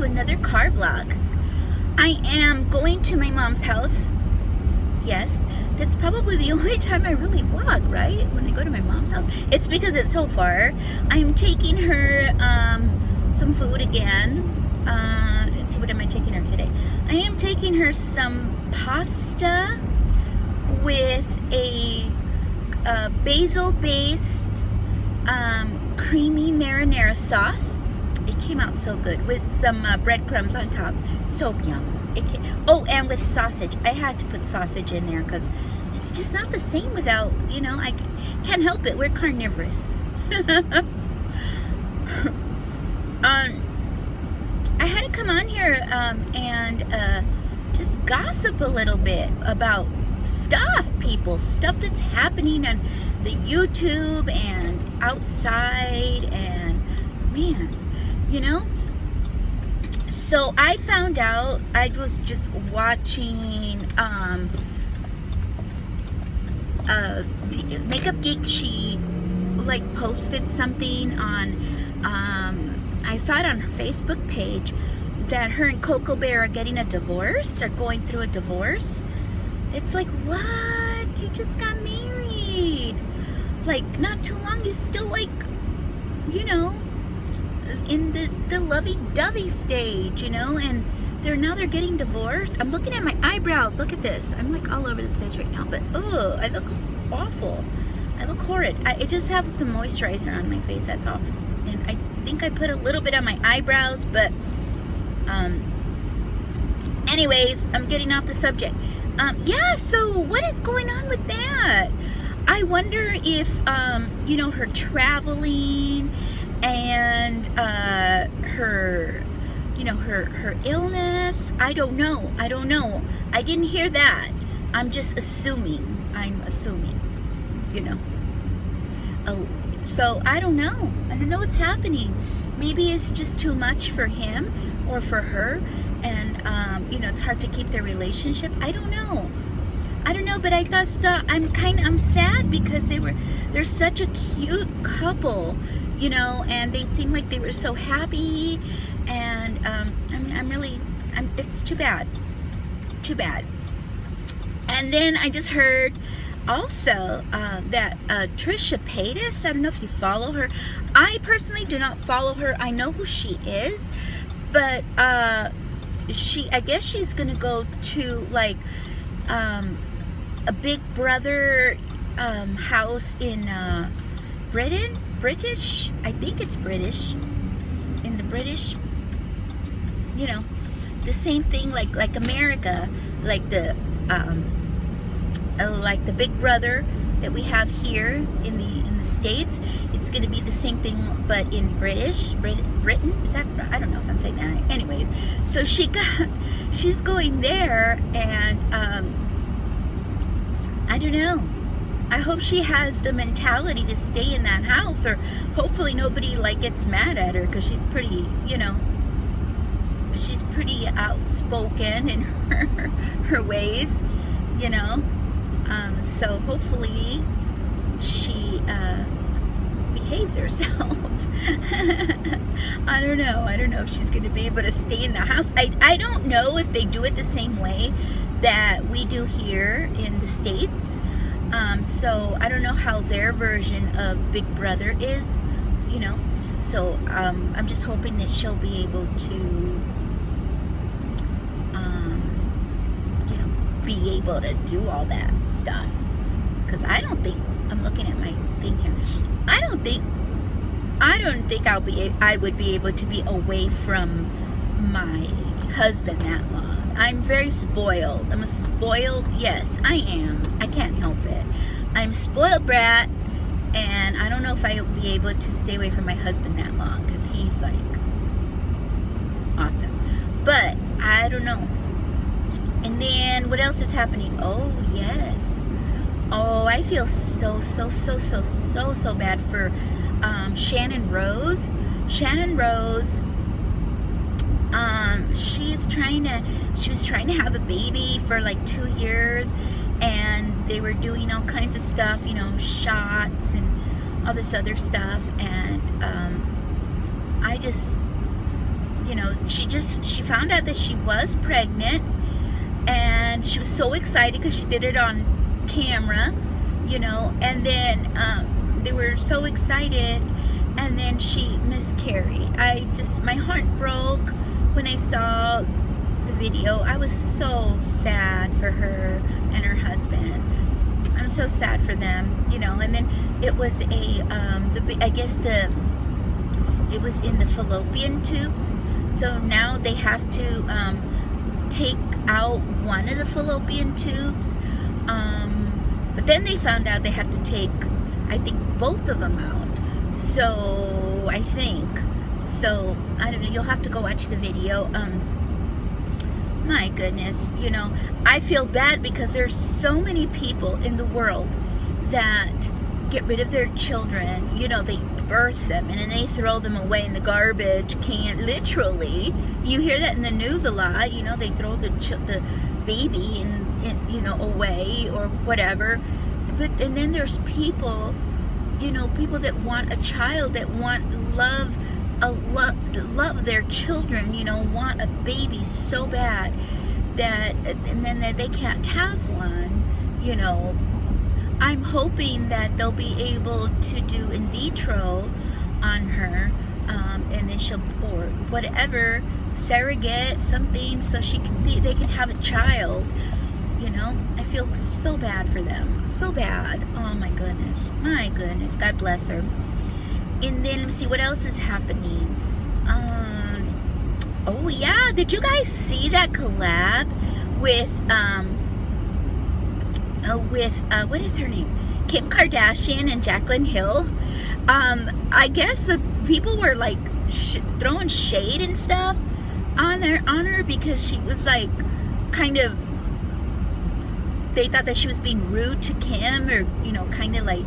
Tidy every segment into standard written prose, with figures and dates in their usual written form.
another car vlog. I am going to my mom's house. Yes, that's probably the only time I really vlog, right? When I go to my mom's house. It's because it's so far. I'm taking her some food again. Let's see, what am I taking her today? I am taking her some pasta with a basil-based creamy marinara sauce. It came out so good with some breadcrumbs on top. So yum. Oh, and with sausage. I had to put sausage in there because it's just not the same without, you know, I can't help it. We're carnivorous. I had to come on here and just gossip a little bit about stuff, people. Stuff that's happening on the YouTube and outside, and man, you know. So I found out, I was just watching the Makeup Geek. She like posted something on I saw it on her Facebook page that her and Coco Bear are getting a divorce, or going through a divorce. It's like, what? You just got married like not too long. You still, like, you know, in the lovey-dovey stage, you know, and they're getting divorced. I'm looking at my eyebrows. Look at this. I'm like all over the place right now, but oh, I look awful. I look horrid. I just have some moisturizer on my face, that's all. And I think I put a little bit on my eyebrows, but anyways, I'm getting off the subject. Yeah, so what is going on with that? I wonder if you know, her traveling and her, you know, her illness. I don't know. I didn't hear that. I'm just assuming. You know. So I don't know what's happening. Maybe it's just too much for him or for her, and you know, it's hard to keep their relationship. I don't know, but I thought I'm sad because they're such a cute couple, you know, and they seem like they were so happy, and it's too bad. And then I just heard also that Trisha Paytas, I don't know if you follow her. I personally do not follow her. I know who she is, but I guess she's gonna go to like a Big Brother house in British, I think it's British, in the British, you know, the same thing like America, like the Big Brother that we have here in the States. It's going to be the same thing, but in Britain. Is that, I don't know if I'm saying that. Anyways, so she's going there, and I don't know. I hope she has the mentality to stay in that house, or hopefully nobody like gets mad at her, because she's pretty, you know, she's pretty outspoken in her ways, you know. So hopefully she behaves herself. I don't know if she's going to be able to stay in the house. I don't know if they do it the same way that we do here in the States. So I don't know how their version of Big Brother is, you know. So I'm just hoping that she'll be able to be able to do all that stuff, because I don't think, I'm looking at my thing here, I don't think I would be able to be away from my husband that long. I'm very spoiled. I'm a spoiled, yes, I am. I can't help it. I'm a spoiled brat, and I don't know if I would be able to stay away from my husband that long, because he's like awesome. But I don't know. And then what else is happening? Oh yes. Oh, I feel so bad for Shannon Rose. Shannon Rose, she was trying to have a baby for like 2 years, and they were doing all kinds of stuff, you know, shots and all this other stuff, and I just you know, she found out that she was pregnant, and she was so excited because she did it on camera, you know, and then they were so excited, and then she miscarried. My heart broke when I saw the video. I was so sad for her and her husband. I'm so sad for them, you know. And then it was it was in the fallopian tubes, so now they have to take out one of the fallopian tubes, but then they found out they have to take, I think, both of them out. So I don't know, you'll have to go watch the video. My goodness, you know, I feel bad because there's so many people in the world that get rid of their children. You know, they birth them and then they throw them away in the garbage can. Literally, you hear that in the news a lot. You know, they throw the baby in you know, away or whatever. And then there's people, you know, people that want a child, that want love their children, you know, want a baby so bad and then they can't have one, you know. I'm hoping that they'll be able to do in vitro on her, and then she'll, or whatever, surrogate something, so they can have a child, you know. I feel so bad for them, so bad. Oh my goodness, God bless her. And then let me see what else is happening. Oh yeah, did you guys see that collab with what is her name? Kim Kardashian and Jaclyn Hill? I guess people were like throwing shade and stuff on her because she was like kind of, they thought that she was being rude to Kim, or, you know, kind of like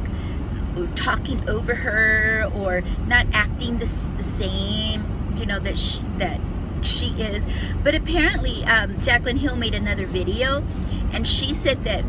talking over her, or not acting the same, you know, that she is. But apparently Jaclyn Hill made another video, and she said that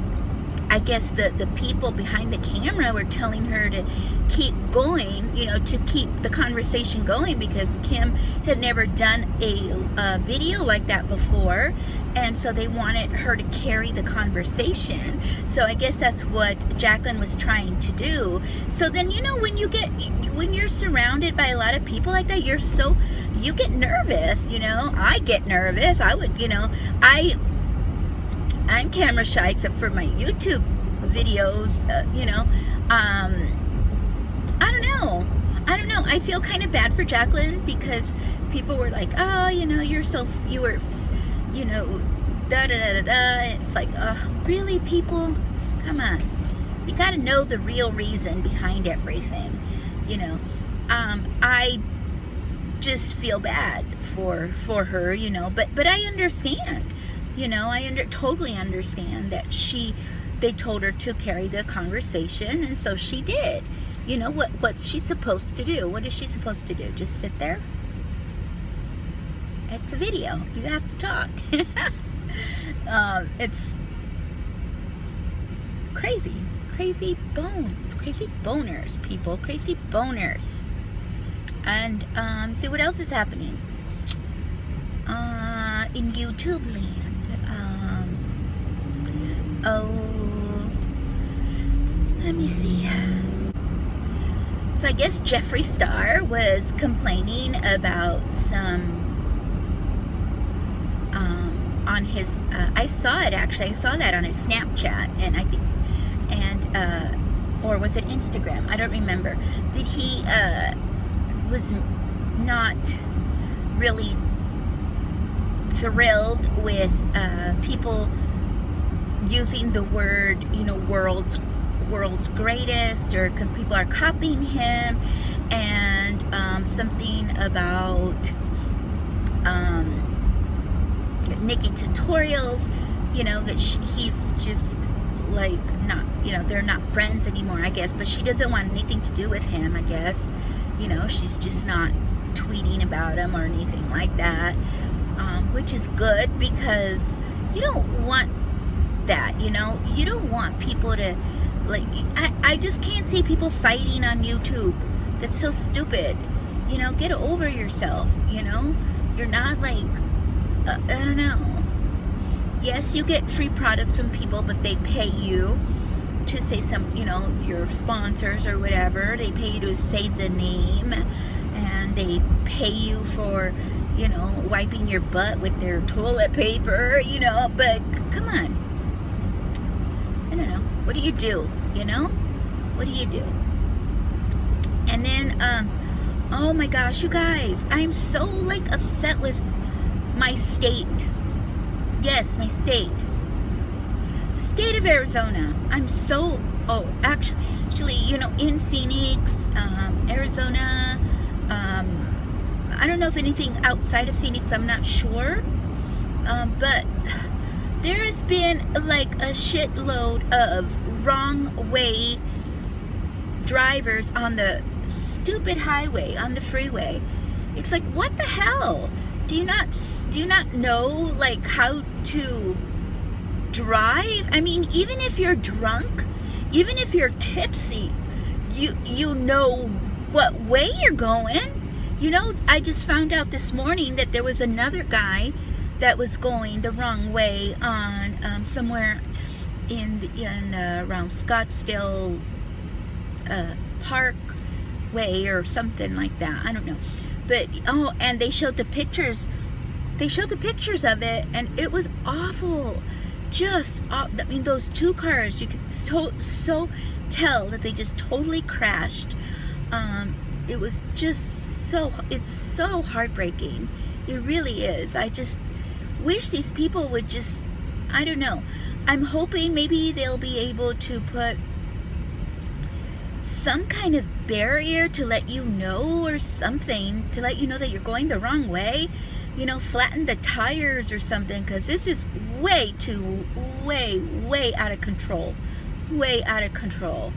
I guess the people behind the camera were telling her to keep going, you know, to keep the conversation going, because Kim had never done a video like that before, and so they wanted her to carry the conversation. So I guess that's what Jaclyn was trying to do. So then, you know, when you're surrounded by a lot of people like that, you get nervous, you know. I get nervous. I would, you know, I'm camera shy except for my YouTube videos, you know. I don't know. I feel kind of bad for Jaclyn, because people were like, oh, you know, you were, you know, da da da da da. It's like, really, people? Come on. You got to know the real reason behind everything, you know. I just feel bad for her, you know, but I understand. You know, I totally understand that they told her to carry the conversation, and so she did. You know, what's she supposed to do? What is she supposed to do? Just sit there? It's a video. You have to talk. It's crazy. Crazy boners, people. Crazy boners. And, see what else is happening in YouTube land. Let me see. So I guess Jeffree Star was complaining about some on his I saw it actually. I saw that on his Snapchat, and I think, or was it Instagram? I don't remember. That he was not really thrilled with people using the word, you know, world's greatest, or because people are copying him, and something about Nikki tutorials, you know, that he's just like not, you know, they're not friends anymore, I guess, but she doesn't want anything to do with him, I guess, you know, she's just not tweeting about him or anything like that, which is good, because you don't want that, you know. You don't want people to, like, I just can't see people fighting on YouTube. That's so stupid. You know, get over yourself, you know. You're not like, I don't know. Yes, you get free products from people, but they pay you to say some, you know, your sponsors or whatever. They pay you to say the name, and they pay you for, you know, wiping your butt with their toilet paper, you know, but come on. I don't know. What do you do, you know? What do you do? And then, oh my gosh, you guys, I'm so, like, upset with my state. Yes, my state. The state of Arizona. I'm so, actually, you know, in Phoenix, Arizona, I don't know if anything outside of Phoenix, I'm not sure, but there has been like a shitload of wrong way drivers on the stupid highway, on the freeway. It's like, what the hell? Do you not know, like, how to drive? I mean, even if you're drunk, even if you're tipsy, you know what way you're going. You know, I just found out this morning that there was another guy that was going the wrong way on somewhere in around Scottsdale Parkway or something like that. I don't know. But, oh, and they showed the pictures. They showed the pictures of it, and it was awful. Just, I mean, those two cars, you could so tell that they just totally crashed. It was just it's so heartbreaking. It really is. I just wish these people would just, I don't know. I'm hoping maybe they'll be able to put some kind of barrier to let you know, or something to let you know that you're going the wrong way. You know, flatten the tires or something, because this is way out of control. Way out of control.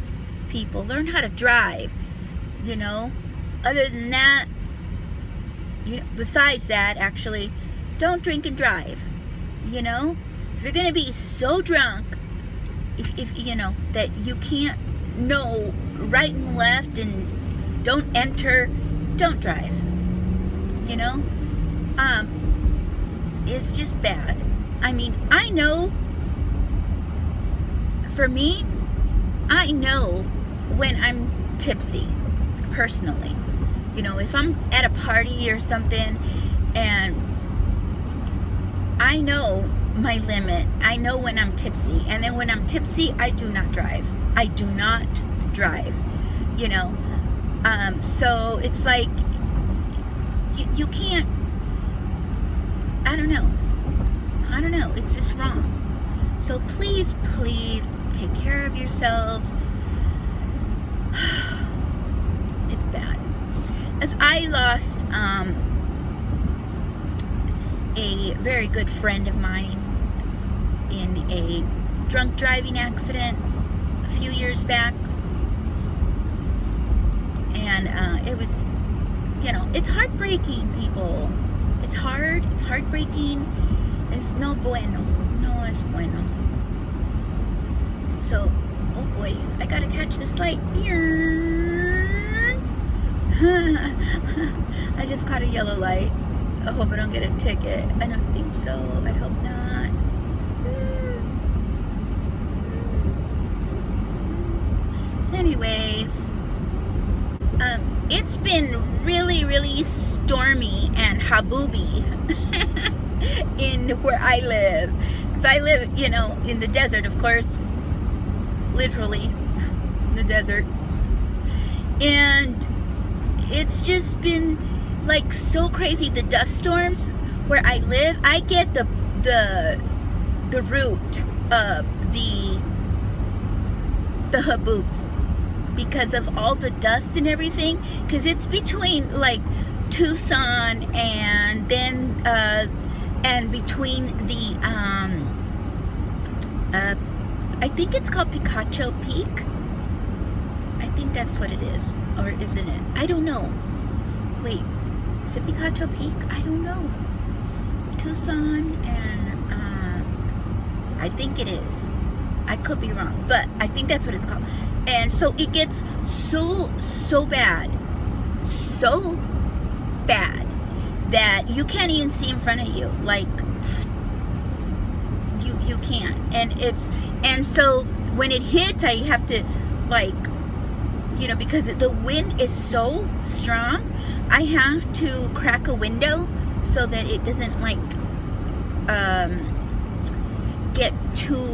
People, learn how to drive, you know. Other than that, you know, besides that, actually, don't drink and drive. You know, if you're gonna be so drunk, if you know that you can't know right and left and don't enter, don't drive. You know, it's just bad. I mean, I know, for me, I know when I'm tipsy, personally. You know, if I'm at a party or something, and I know my limit, I know when I'm tipsy, and then when I'm tipsy, I do not drive. I do not drive, you know. So it's like, you can't, I don't know, it's just wrong. So please take care of yourselves. It's bad. As I lost a very good friend of mine in a drunk driving accident a few years back, and it was, you know, it's heartbreaking, people. It's heartbreaking. It's no bueno. No es bueno. So, oh boy, I gotta catch this light. I just caught a yellow light. I hope I don't get a ticket. I don't think so. I hope not. Anyways, it's been really stormy and habooby in where I live. Because I live, you know, in the desert, of course. Literally, in the desert. And it's just been like so crazy. The dust storms where I live, I get the root of the Haboobs because of all the dust and everything, because it's between like Tucson and then and between the I think it's called Picacho Peak. I think that's what it is, or isn't it? I don't know. Wait, is it Picacho Peak? I don't know. Tucson and I think it is. I could be wrong, but I think that's what it's called. And so it gets so bad that you can't even see in front of you. Like, you can't. And so when it hits, I have to, like, you know, because the wind is so strong, I have to crack a window so that it doesn't, like, get too,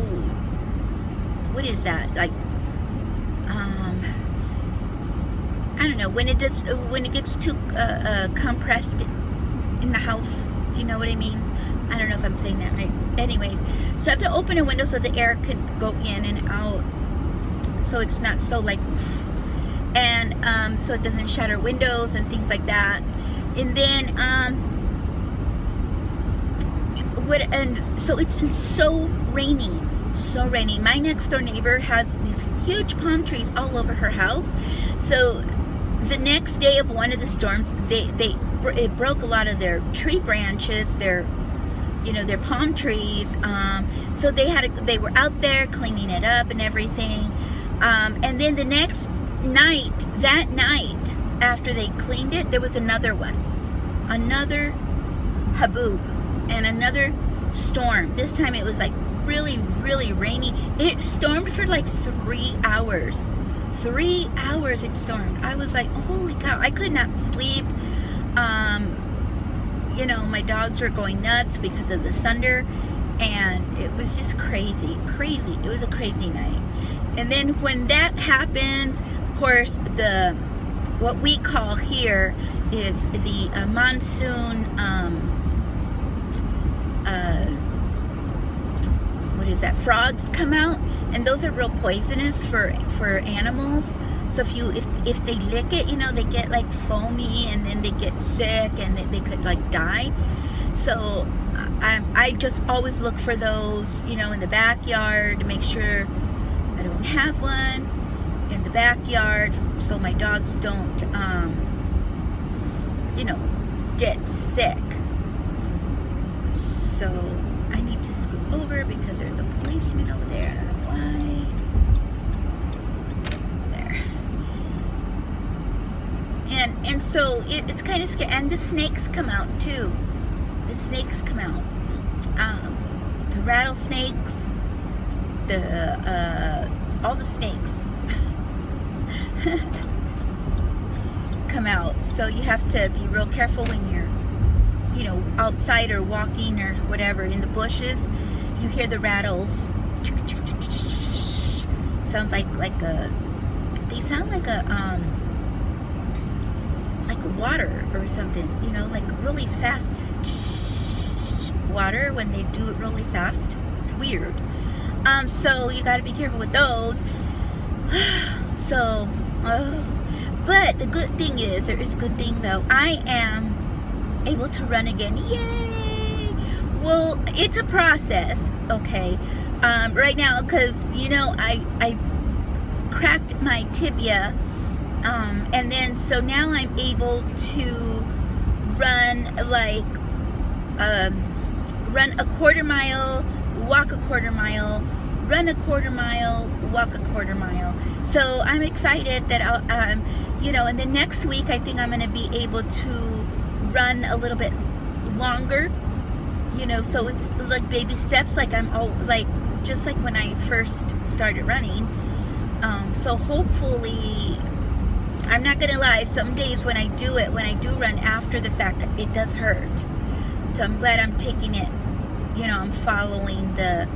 what is that, like, I don't know, when it gets too compressed in the house. Do you know what I mean? I don't know if I'm saying that right. Anyways, so I have to open a window so the air can go in and out, so it's not so, like, and so it doesn't shatter windows and things like that. And then so it's been so rainy. My next door neighbor has these huge palm trees all over her house. So the next day of one of the storms, it broke a lot of their tree branches, their palm trees. So they were out there cleaning it up and everything. And then the next night, that night after they cleaned it, there was another haboob, and another storm. This time it was like really, really rainy. It stormed for like 3 hours. 3 hours it stormed. I was like, holy cow, I could not sleep. You know, my dogs were going nuts because of the thunder, and it was just crazy. It was a crazy night. And then when that happens, of course, what we call here is the monsoon, what is that? Frogs come out, and those are real poisonous for animals. So if they lick it, you know, they get like foamy, and then they get sick, and they could like die. So I just always look for those, you know, in the backyard to make sure I don't have one in the backyard, so my dogs don't, you know, get sick. So I need to scoot over because there's a policeman over there. I don't know why. There. And so it's kind of scary. And the snakes come out too. The snakes come out. The rattlesnakes. All the snakes come out. So you have to be real careful when you're, you know, outside or walking or whatever in the bushes. You hear the rattles. Sounds like they sound like water or something, you know, like really fast water when they do it really fast. It's weird. So you got to be careful with those. So, but the good thing is, there is a good thing though. I am able to run again. Yay! Well, it's a process, okay? Right now, because, you know, I cracked my tibia, and then so now I'm able to run like run a quarter mile, walk a quarter mile, run a quarter mile, walk a quarter mile. So I'm excited that I'll, you know, and then next week I think I'm going to be able to run a little bit longer, you know, so it's like baby steps, like I'm all like, just like when I first started running. So hopefully, I'm not going to lie, some days when I do run after the fact, it does hurt. So I'm glad I'm taking it, you know, I'm following the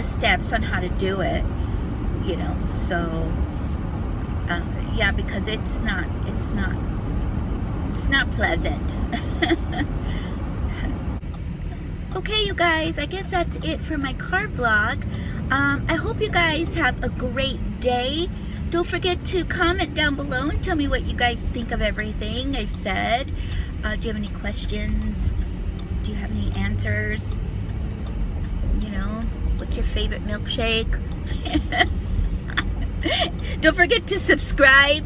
steps on how to do it, you know. So yeah, because it's not pleasant. Okay, you guys, I guess that's it for my car vlog. I hope you guys have a great day. Don't forget to comment down below and tell me what you guys think of everything I said. Do you have any questions? Do you have any answers? You know, what's your favorite milkshake? Don't forget to subscribe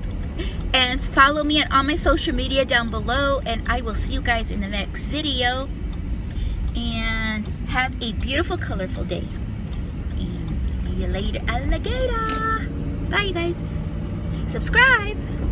and follow me on all my social media down below, and I will see you guys in the next video. And have a beautiful, colorful day. And see you later, alligator. Bye, you guys. subscribe.